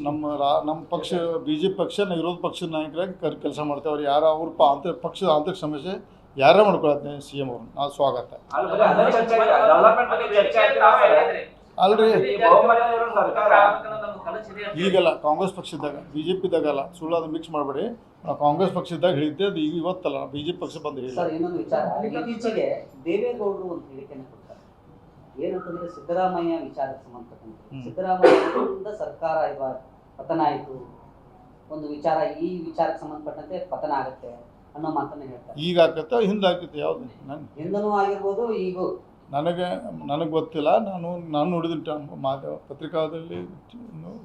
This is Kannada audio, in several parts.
ನಮ್ಮ ಪಕ್ಷ BJP ಪಕ್ಷ ವಿರೋಧ ಪಕ್ಷದ ನಾಯಕರಾಗಿ ಕೆಲಸ ಮಾಡ್ತೇವೆ. ಅವ್ರು ಯಾರು ಅವ್ರ ಪಕ್ಷದ ಆಂತರಿಕ ಸಮಸ್ಯೆ ಯಾರೇ ಮಾಡ್ಕೊಳತ್ತೆ CM ಅವ್ರು ನಾವು ಸ್ವಾಗತ. ಅಲ್ರಿ ಈಗಲ್ಲ ಕಾಂಗ್ರೆಸ್ ಪಕ್ಷದಾಗ BJP ಇದ್ದಾಗಲ್ಲ ಸುಳ್ಳು ಅದು ಮಿಕ್ಸ್ ಮಾಡಬೇಡಿ. ಕಾಂಗ್ರೆಸ್ ಪಕ್ಷದಾಗ ಹೇಳಿದ್ದೆ ಅದು ಈಗ ಇವತ್ತಲ್ಲ BJP ಪಕ್ಷ ಬಂದು ಹೇಳಿ. ಸರ್ ಇನ್ನೊಂದು ವಿಚಾರ, ಇತ್ತೀಚೆಗೆ ದೇವೇಗೌಡರು ಒಂದು ಹೇಳಿಕೆಯನ್ನು ಕೊಡ್ತಾರೆ. ಏನಂತಂದ್ರೆ ಸಿದ್ದರಾಮಯ್ಯ ವಿಚಾರಕ್ಕೆ ಸಂಬಂಧಪಟ್ಟಂತೆ ಸಿದ್ದರಾಮಯ್ಯ ಸರ್ಕಾರ ಇವಾಗ ಪತನ ಆಯಿತು, ಒಂದು ವಿಚಾರ ಈ ವಿಚಾರಕ್ಕೆ ಸಂಬಂಧಪಟ್ಟಂತೆ ಪತನ ಆಗುತ್ತೆ ಅನ್ನೋ ಮಾತನ್ನ ಹೇಳ್ತಾರೆ. ಈಗ ಆಕತ್ತೆ ಹಿಂದೆ ಆಕತ್ತೆ ಯಾವ್ದು ಹಿಂದನೂ ಆಗಿರ್ಬೋದು ಈಗೂ ನನಗೆ ಗೊತ್ತಿಲ್ಲ. ನಾನು ನೋಡಿದ್ದೀನಿ ಪತ್ರಿಕಾದಲ್ಲಿ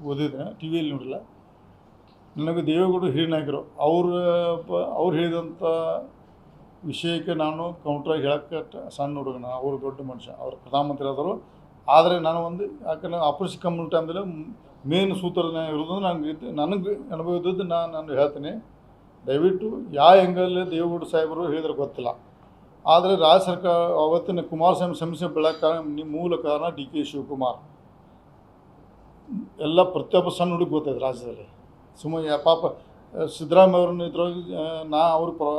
ಓದಿದ್ದೇನೆ, TVಯಲ್ಲಿ ನೋಡಿಲ್ಲ. ನನಗೆ ದೇವೇಗೌಡರು ಹಿರಿಯ ನಾಯಕರು ಅವ್ರು ಹೇಳಿದಂಥ ವಿಷಯಕ್ಕೆ ನಾನು ಕೌಂಟ್ರಾಗಿ ಹೇಳೋಕ್ಕೆ ಸಣ್ಣ ಹುಡುಗನ. ಅವರು ದೊಡ್ಡ ಮನುಷ್ಯ, ಅವರು ಪ್ರಧಾನಮಂತ್ರಿ ಆದರು. ಆದರೆ ನಾನು ಒಂದು ಯಾಕಂದರೆ ಆಪರೇಷನ್ ಕಮ್ಮಿ ಟೈಮ್ದಲ್ಲಿ ಮೇನ್ ಸೂತ್ರನ ಇರೋದು ನನಗೆ ಅನುಭವ ಇದ್ದದ್ದು ನಾನು ಹೇಳ್ತೀನಿ. ದಯವಿಟ್ಟು ಯಾವ ಆ್ಯಂಗಲ್ಲೇ ದೇವೇಗೌಡ ಸಾಹೇಬರು ಹೇಳಿದ್ರೆ ಗೊತ್ತಿಲ್ಲ. ಆದರೆ ರಾಜ್ಯ ಸರ್ಕಾರ ಅವತ್ತಿನ ಕುಮಾರಸ್ವಾಮಿ ಸಮಸ್ಯೆ ಬೆಳಕ ಮೂಲ ಕಾರಣ DK ಶಿವಕುಮಾರ್. ಎಲ್ಲ ಪ್ರತಿಯೊಬ್ಬ ಸಣ್ಣ ಹುಡುಗಿ ಗೊತ್ತಾಯ್ತು ರಾಜ್ಯದಲ್ಲಿ. ಸುಮ್ಮನೆ ಪಾಪ ಸಿದ್ದರಾಮಯ್ಯ ಅವ್ರನ್ನ ಇದ್ರೊಳಗೆ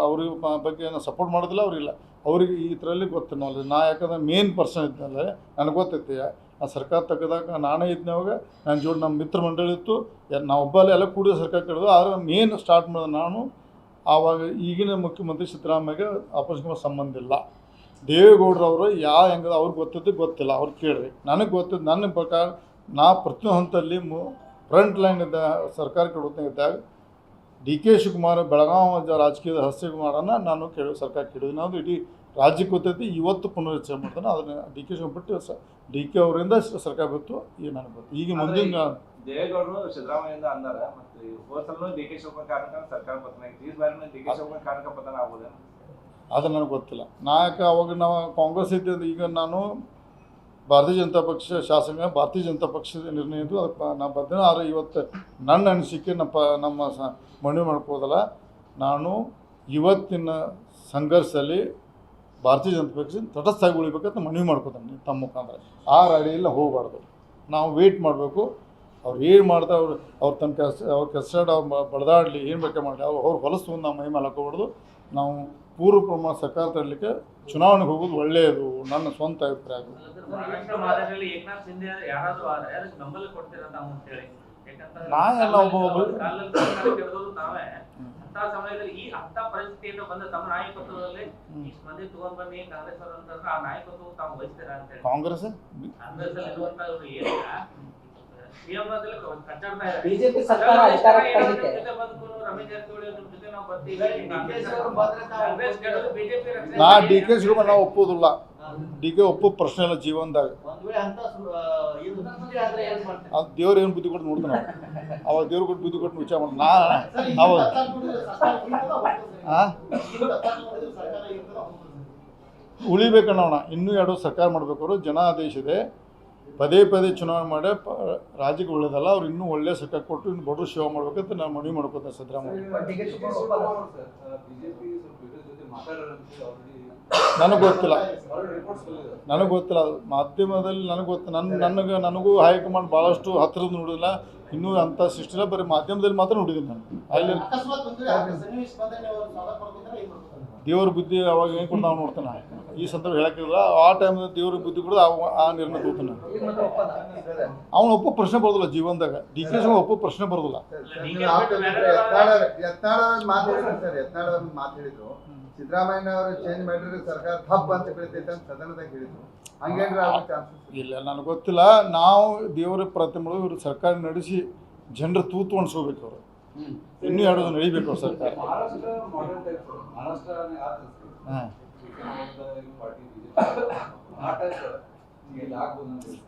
ಅವ್ರಿಗೆ ಬಗ್ಗೆ ನಾನು ಸಪೋರ್ಟ್ ಮಾಡೋದಿಲ್ಲ, ಅವರಿಲ್ಲ ಅವ್ರಿಗೆ ಈ ಥರಲ್ಲಿ ಗೊತ್ತು ನಾಲೆಜ್. ಯಾಕಂದ್ರೆ ಮೇನ್ ಪರ್ಸನ್ ಇದ್ನಲ್ಲ ನನಗೆ ಗೊತ್ತೈತಿ. ಆ ಸರ್ಕಾರ ತೆಗೆದಾಗ ನಾನೇ ಇದ್ನವಾಗ ನನ್ನ ಜೋಡಿ ನಮ್ಮ ಮಿತ್ರ ಮಂಡಳಿ ಇತ್ತು, ನಾವೊಬ್ಬಲ್ಲ ಎಲ್ಲ ಕೂಡಿದ ಸರ್ಕಾರ ಕೆಡೋದು. ಆದರೆ ಮೇನ್ ಸ್ಟಾರ್ಟ್ ಮಾಡಿದ ನಾನು. ಆವಾಗ ಈಗಿನ ಮುಖ್ಯಮಂತ್ರಿ ಸಿದ್ದರಾಮಯ್ಯಗೆ ಆಪರೇಷನ್ಗೆ ಸಂಬಂಧ ಇಲ್ಲ. ದೇವೇಗೌಡರವರು ಯಾವ ಹೆಂಗೆ ಅವ್ರಿಗೆ ಗೊತ್ತಿದ್ದು ಗೊತ್ತಿಲ್ಲ, ಅವ್ರು ಕೇಳ್ರಿ. ನನಗೆ ಗೊತ್ತಿದ್ದು ನನ್ನ ಪ್ರಕಾರ ನಾ ಪ್ರತಿಯೊಂದು ಹಂತದಲ್ಲಿ ಫ್ರಂಟ್ ಲೈನ್ ಇದ್ದ ಸರ್ಕಾರ ಇದ್ದಾಗ DK ಶಿವಕುಮಾರ್ ಬೆಳಗಾವಿ ರಾಜಕೀಯದ ಹಸ್ಯಕುಮಾರನ್ನು ನಾನು ಸರ್ಕಾರ ಕೇಳಿದ್ದೀನಿ. ಅದು ಇಡೀ ರಾಜ್ಯಕ್ಕೆ ಗೊತ್ತೈತಿ. ಇವತ್ತು ಪುನರ್ರಚನೆ ಮಾಡ್ತಾನೆ ಅದನ್ನು DK ಶಿವಕುಮಾರ್ ಬಿಟ್ಟು DK ಅವರಿಂದ ಸರ್ಕಾರ ಬಿತ್ತು. ಈಗ ನನಗೆ ಗೊತ್ತು. ಈಗ ಮುಂದಿನ ದೇವೇಗೌಡರು ಸಿದ್ದರಾಮಯ್ಯ ಅಂದಾರ ಮತ್ತೆ ಹೋಸಲೂ DK ಶಿವಕುಮಾರ್ ಕಾರಣಕ್ಕೆ ಸರ್ಕಾರ ಪತನ ಆಗಿದೆ. ಈ ಬಾರಿನ DK ಶಿವಕುಮಾರ್ ಕಾರಣಕ್ಕೆ ಪತನ ಆಗ್ಬೋದೇನು ಅದು ನನಗೆ ಗೊತ್ತಿಲ್ಲ. ನಾಯಕ ಅವಾಗ ನಾವು ಕಾಂಗ್ರೆಸ್ ಇದ್ದಿದ್ದು. ಈಗ ನಾನು ಭಾರತೀಯ ಜನತಾ ಪಕ್ಷ ಶಾಸಕ, ಭಾರತೀಯ ಜನತಾ ಪಕ್ಷದ ನಿರ್ಣಯ ಇದು ಅದಕ್ಕೆ ನಾನು ಬರ್ತೀನಿ. ಆದರೆ ಇವತ್ತು ನನ್ನ ಅನಿಸಿಕೆ ನಮ್ಮ ಮನವಿ ಮಾಡ್ಕೋದಲ್ಲ. ನಾನು ಇವತ್ತಿನ ಸಂಘರ್ಷದಲ್ಲಿ ಭಾರತೀಯ ಜನತಾ ಪಕ್ಷ ತಟಸ್ಥಾಗಿ ಉಳಿಬೇಕಂತ ಮನವಿ ಮಾಡ್ಕೋತಾನೆ ತಮ್ಮ ಮುಖಾಂತರ. ಆ ಅಡಿಯೆಲ್ಲ ಹೋಗಬಾರ್ದು. ನಾವು ವೇಟ್ ಮಾಡಬೇಕು. ಅವ್ರು ಏನು ಮಾಡ್ತಾ ಅವ್ರು ತನ್ನ ಕೆಲಸ ಅವ್ರು ಬಡದಾಡಲಿ, ಏನು ಬೇಕಾ ಮಾಡಲಿ, ಅವ್ರು ಹೊಲಸು ನಾವು ಮೈ ಮೇಲೆ ಹಾಕೋಬಾರ್ದು. ನಾವು ಪೂರ್ವ ಪ್ರಮಾಣ ಸರ್ಕಾರ ತರಲಿಕ್ಕೆ ಚುನಾವಣೆಗೆ ಹೋಗೋದು ಒಳ್ಳೆಯದು, ನನ್ನ ಸ್ವಂತ ಅಭಿಪ್ರಾಯ. ನಾನೆಲ್ಲ ಒಬ್ಬ ಸಮಯದಲ್ಲಿ ಈ ಅಂತ ಪರಿಸ್ಥಿತಿಯಿಂದ ಬಂದ ತಮ್ಮ ನಾಯಕತ್ವದಲ್ಲಿ ಇಷ್ಟು ಮಂದಿ ತಗೊಂಡ್ ಬನ್ನಿ ಕಾಂಗ್ರೆಸ್ ಅವರು ಅಂತಂದ್ರೆ ಆ ನಾಯಕತ್ವ ತಾವು ವಹಿಸ್ತೀರಾ ಅಂತ ಹೇಳಿ ಕಾಂಗ್ರೆಸ್ ಇರುವಂತವ್ರು ಏನಿಲ್ಲ BJP ಸರ್ಕಾರ ಅಧಿಕಾರಕ್ಕೆ ಬಂದಿದೆ. ರಮೇಶ್ ಜಾರಕಿಹೊಳಿ ಅವ್ರ ಜೊತೆ ನಾವು ಬರ್ತೀವಿ. ನಾ DK ಶಿವಕುಮಾರ್ ನಾವು ಒಪ್ಪೋದಿಲ್ಲ. DK ಒಪ್ಪೋ ಪ್ರಶ್ನೆ ಇಲ್ಲ ಜೀವನದಾಗ. ಅದು ದೇವ್ರು ಏನು ಬುದ್ಧಿ ಕೊಟ್ಟು ನೋಡ್ತಾನೆ. ಅವಾಗ ದೇವ್ರು ಕೊಟ್ಟು ಬುದ್ಧಿ ಕೊಟ್ಟು ವಿಚಾರ ಮಾಡಿ ಅವಾಗ ಉಳಿಬೇಕನ್ನೋಣ. ಇನ್ನೂ 2 ಸರ್ಕಾರ ಮಾಡಬೇಕು. ಜನಾದೇಶ ಇದೆ. ಪದೇ ಚುನಾವಣೆ ಮಾಡಿ ರಾಜ್ಯಕ್ಕೆ ಒಳ್ಳೇದಲ್ಲ. ಅವ್ರು ಇನ್ನೂ ಒಳ್ಳೆ ಸರ್ಕಾರ ಕೊಟ್ಟು ಇನ್ನು ಬಡವರು ಸೇವೆ ಮಾಡ್ಬೇಕಂತ ನಾನು ಮನವಿ ಮಾಡ್ಕೋತೇನೆ ಸಿದ್ದರಾಮಯ್ಯ. ನನಗೆ ಗೊತ್ತಿಲ್ಲ ಮಾಧ್ಯಮದಲ್ಲಿ ನನಗೂ ಹೈಕಮಾಂಡ್ ಭಾಳಷ್ಟು ಹತ್ತಿರದ ನೋಡಿಲ್ಲ. ಇನ್ನೂ ಅಂಥ ಸೃಷ್ಟಿಲ್ಲ. ಬರೀ ಮಾಧ್ಯಮದಲ್ಲಿ ಮಾತ್ರ ನೋಡಿದ್ದೀನಿ ನಾನು. ಅಲ್ಲಿ ದೇವ್ರ ಬುದ್ಧಿ ಅವಾಗ ಏನು ಕೂಡ ನಾವು ನೋಡ್ತಾನೆ. ಈ ಸಂದರ್ಭ ಹೇಳಕ್ಕಿಲ್ಲ. ಆ ಟೈಮ್ದಾಗ ದೇವ್ರ ಬುದ್ಧಿ ಕೂಡ ಆ ನಿರ್ಣಯ ತಗೋತಾನೆ. ಅವನು ಒಪ್ಪೋ ಪ್ರಶ್ನೆ ಬರೋದಿಲ್ಲ ಜೀವನದಾಗ. DK ಶಿವಕುಮಾರ್ ಒಪ್ಪೋ ಪ್ರಶ್ನೆ ಬರೋದಿಲ್ಲ. ಮಾತು ಹೇಳಿದ್ರು ಸಿದ್ದರಾಮಯ್ಯ ಅವರು ಚೇಂಜ್ ಮಾಡಿದ್ರೆ ಸರ್ಕಾರ ತಪ್ಪ ಅಂತ ಬೆಳಿತೈತೆ ಅಂತ ಸದನದಾಗ ಹೇಳಿದ್ರು. ಹಂಗೇನ್ರ ಇಲ್ಲ, ನನಗೆ ಗೊತ್ತಿಲ್ಲ. ನಾವು ದೇವರ ಪ್ರತಿಮೆ ಇವರು ಸರ್ಕಾರ ನಡೆಸಿ ಜನರು ತೂತು ಅನ್ಸ್ಕೋಬೇಕು. ಅವರು ಇನ್ನೂ 2 ಜನ ನಡಿಬೇಕು ಅವ್ರ ಸರ್ಕಾರ.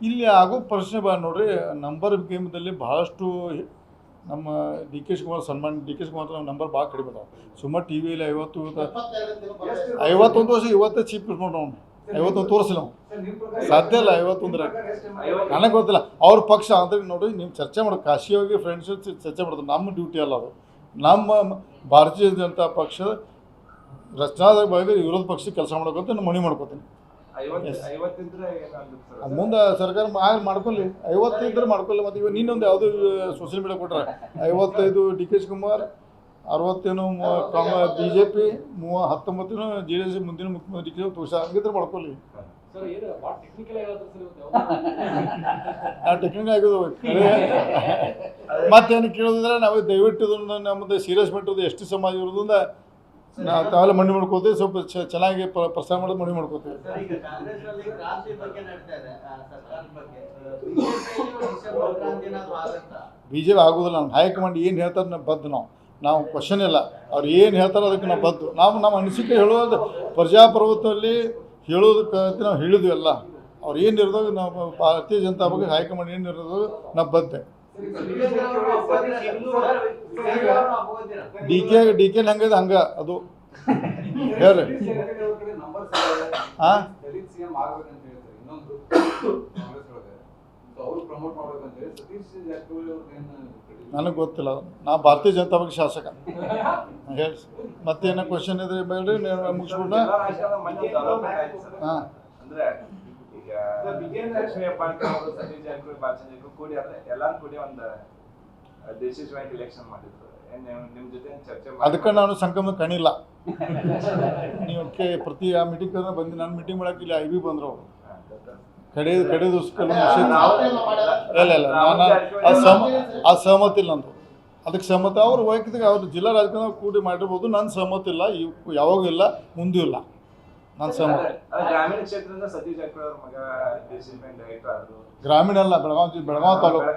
ಇಲ್ಲಿ ಆಗೋ ಪ್ರಶ್ನೆ ನೋಡ್ರಿ. ನಂಬರ್ ಗೇಮ್ದಲ್ಲಿ ಬಹಳಷ್ಟು ನಮ್ಮ DK ಶಿವಕುಮಾರ್ ಸನ್ಮಾನ DK ಶಿವಕುಮಾರ್ ನಂಬರ್ ಭಾಳ ಕಡಿಮೆ ಅದಾವೆ. ಸುಮಾರು TVಯಲ್ಲಿ 51 ವರ್ಷ ಇವತ್ತೇ ಚೀಫ್ ಮಿನಿಸ್ಟರ್ ಅವ್ನು 51 ತೋರಿಸಿಲ್ಲ. ಸಾಧ್ಯ ಇಲ್ಲ 51. ನನಗೆ ಗೊತ್ತಿಲ್ಲ. ಅವ್ರ ಪಕ್ಷ ಅಂದ್ರೆ ನೋಡಿ, ನೀವು ಚರ್ಚೆ ಮಾಡೋದು ಕಾಶಿ ಹೋಗಿ ಫ್ರೆಂಡ್ಸ್ ಚರ್ಚೆ ಮಾಡೋದು ನಮ್ಮ ಡ್ಯೂಟಿ ಅಲ್ಲ. ಅದು ನಮ್ಮ ಭಾರತೀಯ ಜನತಾ ಪಕ್ಷ ರಚನಾದಾಗ ಬಗ್ಗೆ ವಿರೋಧ ಪಕ್ಷ ಕೆಲಸ ಮಾಡೋಕ್ಕಂತ ನಾನು ಮನವಿ ಮಾಡ್ಕೋತೀನಿ. 50 ಏನು ಅಂದಿತ್ತು ಸರ್ ಅದು ಮುಂದೆ ಸರ್ಕಾರ ಮಾಡ್ಕೊಳ್ಳಿ 50 ಇದ್ರೆ ಮಾಡ್ಕೊಳ್ಳಿ. ಮತ್ತು ಇವಾಗ ನೀನೊಂದು ಯಾವುದೋ ಸೋಷಿಯಲ್ ಮೀಡಿಯಾ ಕೊಟ್ರೆ 55 D K Shivakumar, 60 BJP, 19 JDS ಮುಂದಿನ ಮುಖ್ಯಮಂತ್ರಿ ತೋರ್ಸ ಹಂಗಿದ್ರೆ ಮಾಡ್ಕೊಳ್ಳಿ. ಟೆಕ್ನಿಕಲ್ ಆಗಿದ್ದು ಮತ್ತೇನು ಕೇಳೋದಿದ್ರೆ ನಾವು ದಯವಿಟ್ಟು ಇದನ್ನು ನಮ್ಮದು ಸೀರಿಯಸ್ ಮೆಟ್ಟದು ಎಷ್ಟು ಸಮಾಜ ಇರೋದ್ರಿಂದ ನಾವು ತಾವೆಲ್ಲ ಮಣ್ಣು ಮಾಡ್ಕೋತೀವಿ. ಸ್ವಲ್ಪ ಚೆನ್ನಾಗಿ ಪ್ರಸ್ತಾವ ಮಾಡೋದು ಮಣ್ಣು ಮಾಡ್ಕೋತೀವಿ. BJP ಆಗೋದಿಲ್ಲ. ನಮ್ಮ ಹೈಕಮಾಂಡ್ ಏನು ಹೇಳ್ತಾರೆ ನಾವು ಬದ್ದು ನಾವು ಕ್ವಶನ್ ಇಲ್ಲ. ಅವ್ರು ಏನು ಹೇಳ್ತಾರೆ ಅದಕ್ಕೆ ನಾವು ಬದ್ದು. ನಮ್ಮ ಅನಿಸಿಕೆ ಹೇಳೋದು ಪ್ರಜಾಪ್ರಭುತ್ವದಲ್ಲಿ ಹೇಳೋದಕ್ಕೆ ನಾವು ಹೇಳಿದ್ವಿ ಎಲ್ಲ. ಅವ್ರು ಏನು ಇರೋದು ನಾವು ಭಾರತೀಯ ಜನತಾ ಬಗ್ಗೆ ಹೈಕಮಾಂಡ್ ಏನು ಇರೋದು ನಾವು ಬದ್ದೆ. ಡಿ ಕೆ ಹಂಗದ ಹಂಗ ಅದು ಹೇಳ್ರಿ. ಹಾಂ ನನಗೆ ಗೊತ್ತಿಲ್ಲ. ನಾ ಭಾರತೀಯ ಜನತಾ ಬಗ್ಗೆ ಶಾಸಕ ಹೇಳಿ. ಮತ್ತೇನೋ ಕ್ವಶನ್ ಇದ್ರೆ ಬೇಡ್ರಿ ಮುಗಿಸ್ಬಿಟ್ಟ. ಹಾಂ ಅಂದ್ರೆ ಈಗ ಲಕ್ಷ್ಮೀ ಹೆಬ್ಬಾಳ್ಕರ್ ಅವರು ಸತೀಶ್ ಜಾರಕಿಹೊಳಿ ಬಾಲಚಂದ್ರ ಕೂಡಿ ಅಂದ್ರೆ ಎಲ್ಲಾರು ಕೂಡಿ ಒಂದು ದೇಶೀಯವಾಗಿ ಎಲೆಕ್ಷನ್ ಮಾಡಿದ್ರು. ನಿಮ್ ಜೊತೆ ಚರ್ಚೆ ಅದಕ್ಕೆ ನಾನು ಸಂಗಮ ಕಣಿಲ್ಲ. ನೀವು ಪ್ರತಿ ಆ ಮೀಟಿಂಗ್ ಬಂದು ನಾನು ಮೀಟಿಂಗ್ ಮಾಡಕ್ಕೆ ಇಲ್ಲಿ IB ಬಂದ್ರು ಅವರು ಕಡೆ ದಿವಸ ಇಲ್ಲ ನಾನು ಅದು ಸಹಮತ ಇಲ್ಲ ನಂದು. ಅದಕ್ಕೆ ಸಹಮತ ಅವ್ರು ವೈಯಕ್ತಿಕ ಅವ್ರು ಜಿಲ್ಲಾ ರಾಜಕಾರಣ ಕೂಡಿ ಮಾಡಿರ್ಬೋದು. ನಾನು ಸಹಮತ ಇಲ್ಲ, ಯಾವಾಗೂ ಇಲ್ಲ, ಮುಂದೂ ಇಲ್ಲ. ನಾನು ಸಹಮತ. ಗ್ರಾಮೀಣ ಕ್ಷೇತ್ರದಿಂದ ಸತೀಶ್ ಜಾರಕಿಹೊಳಿ ಅವ್ರ ಮಗ ದೇಶೀಯ ಡೈರೆಕ್ಟರ್ ಆದ್ರು. ಗ್ರಾಮೀಣ ಅಲ್ಲ, ಬೆಳಗಾವಿ ತಾಲೂಕು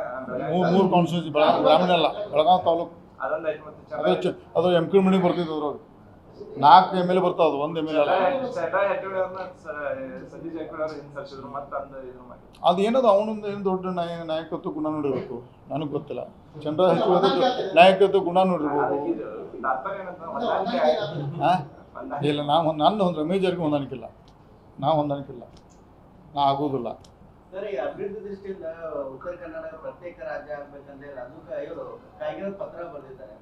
3 ಕಾನ್ಸ್ಟಿಟ್ಯೂನ್ಸಿ. ಗ್ರಾಮೀಣ ಅಲ್ಲ, ಬೆಳಗಾವಿ ತಾಲೂಕು. ಅದು MK ಮಣಿಗೆ ಬರ್ತಿದ್ದು ಅವ್ರು 4 MLA ಬರ್ತಾವ. ಅದು 1 MLA ಅಲ್ಲ. ಅದು ಏನದು ಅವನೊಂದು ಏನು ದೊಡ್ಡ ನಾಯಕತ್ವ ಗುಣ ನೋಡಿರ್ಬೇಕು. ನನಗೆ ಗೊತ್ತಿಲ್ಲ. ಚಂದ್ರ ನಾಯಕತ್ವ ಗುಣ ನೋಡಿರ್ಬೋದು. ಹಾಂ ಇಲ್ಲ, ನನ್ನ ಒಂದು ರಮೇಶ್ ಜಾರಕಿಹೊಳಿ ಹೊಂದಾಣಿಕಿಲ್ಲ. ನಾವು ಹೊಂದಾಣಿಕಿಲ್ಲ, ನಾ ಆಗೋದಿಲ್ಲ. ಸರಿ, ಅಭಿವೃದ್ಧಿ ದೃಷ್ಟಿಯಿಂದ ಉತ್ತರ ಕರ್ನಾಟಕ ಪ್ರತ್ಯೇಕ ರಾಜ್ಯ ಆಗ್ಬೇಕಂದ್ರೆ ಅದಕ್ಕೆ ಇವರು ಕಾಯ್ದೆ ಪತ್ರ ಬರೆದಿದ್ದಾರೆ.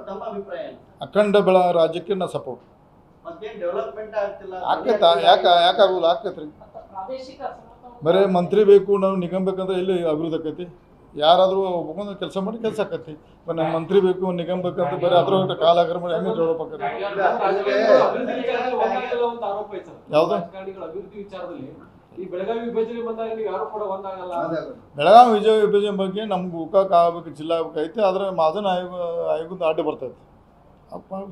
ತಮ್ಮ ಅಭಿಪ್ರಾಯ ಏನು? ಅಖಂಡ ರಾಜ್ಯಕ್ಕೆ ನಾ ಸಪೋರ್ಟ್. ಮತ್ತೇನು ಡೆವಲಪ್ಮೆಂಟ್ ಆಗ್ತಿಲ್ಲ ಆಕೈತಾ? ಯಾಕಾಗೋಲ್ಲ? ಆಕೈತ್ರಿ. ಬರೀ ಮಂತ್ರಿ ಬೇಕು, ನಾವು ನಿಗಮ ಬೇಕಂದ್ರೆ ಎಲ್ಲಿ ಅಭಿವೃದ್ಧಿ ಆಕೈತಿ? ಯಾರಾದರೂ ಒಬ್ಬೊಂದು ಕೆಲಸ ಮಾಡಿ ಕೆಲಸ ಆಕೈತಿ. ನಮ್ಮ ಮಂತ್ರಿ ಬೇಕು, ನಿಗಮ ಬೇಕಂತ ಬರೀ ಅದ್ರ ಕಾಲ ಆಗರ ಮಾಡಿ ಹೆಂಗೆ ಡೆವಲಪ್ ಆಕೈತಿ? ಯಾವುದು? ಬೆಳಗಾವಿ ವಿಭಜನೆ ಬಂದಾಗ ಯಾರು ಕೂಡ ಒಂದಾಗಲ್ಲ. ಬೆಳಗಾವಿ ವಿಭಜನೆ ಬಗ್ಗೆ ನಮ್ಗೆ ಗೋಕಾಕ್ ಆಗಬೇಕು, ಜಿಲ್ಲಾ ಆಗಬೇಕೈತೆ. ಆದರೆ ಮಾದನ ಆಯೋಗದ ಅಡ್ಡ ಬರ್ತೈತೆ.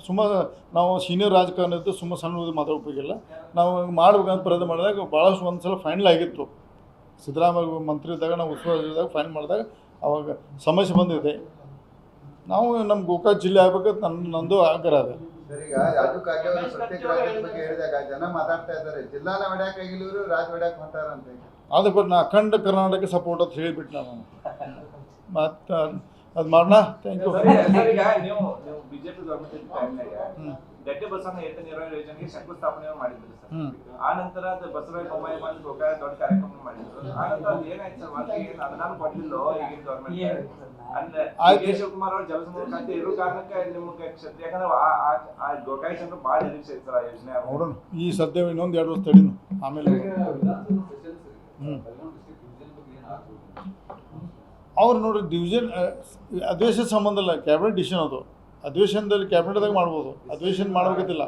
ಸುಮಾರು ನಾವು ಸೀನಿಯರ್ ರಾಜಕಾರಣ ಇದ್ದು ಸುಮ್ಮ ಸಣ್ಣ ಮಾತಾಡೋಕ್ಕಿಲ್ಲ. ನಾವು ಮಾಡ್ಬೇಕಂತ ಪ್ರಯತ್ನ ಮಾಡಿದಾಗ ಭಾಳಷ್ಟು ಒಂದು ಸಲ ಫೈನಲ್ ಆಗಿತ್ತು. ಸಿದ್ದರಾಮಯ್ಯ ಮಂತ್ರಿ ಇದ್ದಾಗ ನಾವು ಉಸ್ತುವಾರಿದಾಗ ಫೈನಲ್ ಮಾಡಿದಾಗ ಅವಾಗ ಸಮಸ್ಯೆ ಬಂದಿದೆ. ನಾವು ನಮ್ಮ ಗೋಕಾಕ್ ಜಿಲ್ಲೆ ಆಗ್ಬೇಕಂತ ನಂದು ಆಗ್ರಹ ಅದ. ಸರ್, ಈಗ ಯಾದವ್ ಕಾಗೆ ಅವರು ಪ್ರತ್ಯೇಕ ರಾಜ್ಯದ ಬಗ್ಗೆ ಹೇಳಿದಾಗ ಜನ ಮಾತಾಡ್ತಾ ಇದ್ದಾರೆ, ಜಿಲ್ಲಾನ ಹೊಡ್ಯಾಕ ಆಗಿಲ್ಲ ಇವರು, ರಾಜ್ಯ ಹೊಡ್ಯಾಕ ಹೊಂಟಾರಂತ. ಅದಕ್ಕೆ ನಾ ಅಖಂಡ ಕರ್ನಾಟಕ ಸಪೋರ್ಟ್ ಅಂತ ಹೇಳಿಬಿಟ್ಟು ನಾನು ಮತ್ತು ಅದು ಮಾಡೋಣ. Thank you. ನೀವು ಬಿಜೆಪಿ ಗವರ್ಮೆಂಟ್ ಟೈಮ್ನಾಗ ಗಟ್ಟಿ ಬಸವನ ಏತ ನೀರಾವರಿ ಯೋಜನೆಗೆ ಶಂಕುಸ್ಥಾಪನೆ ಮಾಡಿದ್ರು ಸರ್. ಆ ನಂತರ ಅದು ಬಸವರಾಜ ಬೊಮ್ಮಾಯಿ ಬಂದು ಗೋಕಾಕ ದೊಡ್ಡ ಕಾರ್ಯಕ್ರಮ ಮಾಡಿದ್ರು. ಆ ನಂತರ ಅದು ಏನಾಯ್ತು ಸರ್, ಮತ್ತೆ ಏನು ಅನುದಾನ ಕೊಡ್ಲಿಲ್ಲೋ ಈಗಿನ ಗವರ್ಮೆಂಟ್. ಅಂದ್ರೆ ಡಿ ಕೆ ಶಿವಕುಮಾರ್ ಅವರು ಜಲಸಂಪನ್ಮೂಲ ಖಾತೆ ಇರೋ ಕಾರಣಕ್ಕೆ ನಿಮ್ಗೆ ಕ್ಷೇತ್ರ, ಯಾಕಂದ್ರೆ ಆ ಗೋಕಾಕ ಕ್ಷೇತ್ರ ಭಾಳ ನಿರೀಕ್ಷೆ ಇತ್ತು ಸರ್ ಆ ಯೋಜನೆ. ನೋಡೋಣ, ಈ ಸದ್ಯ ಇನ್ನೊಂದು 2 ವರ್ಷ ತಡೀನು, ಆಮೇಲೆ ಅವ್ರು ನೋಡ್ರಿ ಡಿವಿಷನ್ ಅಧಿವೇಶನ ಸಂಬಂಧ ಇಲ್ಲ, ಕ್ಯಾಬಿನೆಟ್ ಡಿಸಿಷನ್ ಅದು. ಅಧಿವೇಶನದಲ್ಲಿ ಕ್ಯಾಬಿನೆಟ್ದಾಗ ಮಾಡ್ಬೋದು, ಅಧಿವೇಶನ ಮಾಡ್ಬೇಕತ್ತಿಲ್ಲ.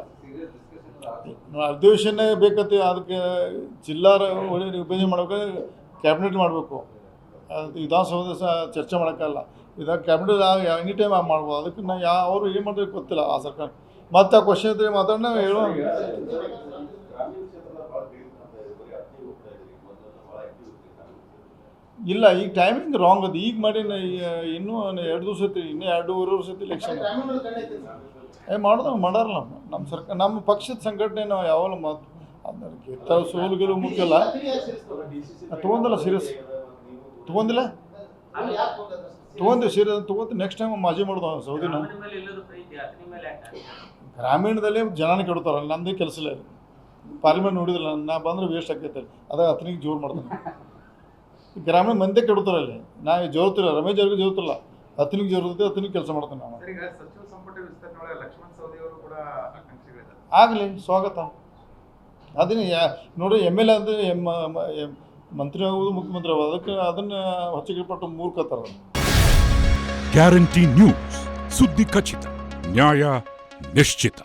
ಅಧಿವೇಶನ ಬೇಕತ್ತೆ. ಅದಕ್ಕೆ ಜಿಲ್ಲಾ ವಿಭಜನೆ ಮಾಡ್ಬೇಕಾದ್ರೆ ಕ್ಯಾಬಿನೆಟ್ ಮಾಡಬೇಕು. ಅದು ವಿಧಾನಸೌಧ ಚರ್ಚೆ ಮಾಡೋಕ್ಕಲ್ಲ. ಇದಾಗ ಕ್ಯಾಬಿನೆಟ್ ಎನಿ ಟೈಮ್ ಮಾಡ್ಬೋದು. ಅದಕ್ಕೆ ನಾವು ಅವರು ಏನು ಮಾಡಬೇಕು ಗೊತ್ತಿಲ್ಲ ಆ ಸರ್ಕಾರ. ಮತ್ತು ಆ ಕ್ವಶನ್ ಇದ್ರೆ ಮಾತಾಡೋಣ, ಹೇಳೋ. ಇಲ್ಲ, ಈಗ ಟೈಮಿಂಗ್ ರಾಂಗ್ ಅದು. ಈಗ ಮಾಡಿ ಇನ್ನೂ 2 ದಿವಸ ಐತಿ, ಇನ್ನೂ 2-2.5 ವರ್ಷ ಐತಿ ಎಲೆಕ್ಷನ್. ಮಾಡಾರಲ್ಲ ನಮ್ಮ ಸರ್ಕಾರ, ನಮ್ಮ ಪಕ್ಷದ ಸಂಘಟನೆ. ನಾವು ಯಾವಾಗ ಮಾತು ಅದಕ್ಕೆ ಸೋಲು ಮುಖ್ಯ ಅಲ್ಲ. ತೊಗೊಂದಿಲ್ಲ ಸೀರಿಯಸ್, ತೊಗೊಂದಿಲ್ಲ ಸೀರಿಯಸ್ ತೊಗೊಂಡು ನೆಕ್ಸ್ಟ್ ಟೈಮ್ ಮಾಜಿ ಮಾಡೋದು ಸೌದಿನ. ಗ್ರಾಮೀಣದಲ್ಲಿ ಜನನ ಕೆಡ್ತಾರಲ್ಲ, ನಮ್ಮದೇ ಕೆಲಸ ಇಲ್ಲ. ಪಾರ್ಲಿಮೆಂಟ್ ನೋಡಿದಿಲ್ಲ, ನಾ ಬಂದ್ರೆ ವೇಸ್ಟ್ ಆಕೈತೆ. ಅದಾಗ ಅತನಿಗೆ ಜೋರು ಮಾಡ್ತಾನೆ. ಗ್ರಾಮೀಣ ಮಂದಿ ಕೆಡ್ತಾರಲ್ಲಿ. ನಾವು ಜೋರ್ತಿಲ್ಲ, ರಮೇಶ್ ಜಾರಕಿಹೊಳಿ ಜೋರ್ತಿಲ್ಲ, ಅತನಿಗೆ ಜೋರುತ್ತೆ, ಅತನಿಗೆ ಕೆಲಸ ಮಾಡ್ತಾನೆ. ನಾವು ಆಗಲಿ, ಸ್ವಾಗತ. ಅದನ್ನು ನೋಡಿ MLA ಅಂದರೆ ಮಂತ್ರಿ ಆಗೋದು ಮುಖ್ಯಮಂತ್ರಿ ಆಗೋದು ಅದನ್ನು ಹೊಚ್ಚಿಗೆ ಪಟ್ಟು ಮೂರ್ಖತರ. ಗ್ಯಾರಂಟಿ ನ್ಯೂಸ್, ಸುದ್ದಿ ಖಚಿತ, ನ್ಯಾಯ ನಿಶ್ಚಿತ.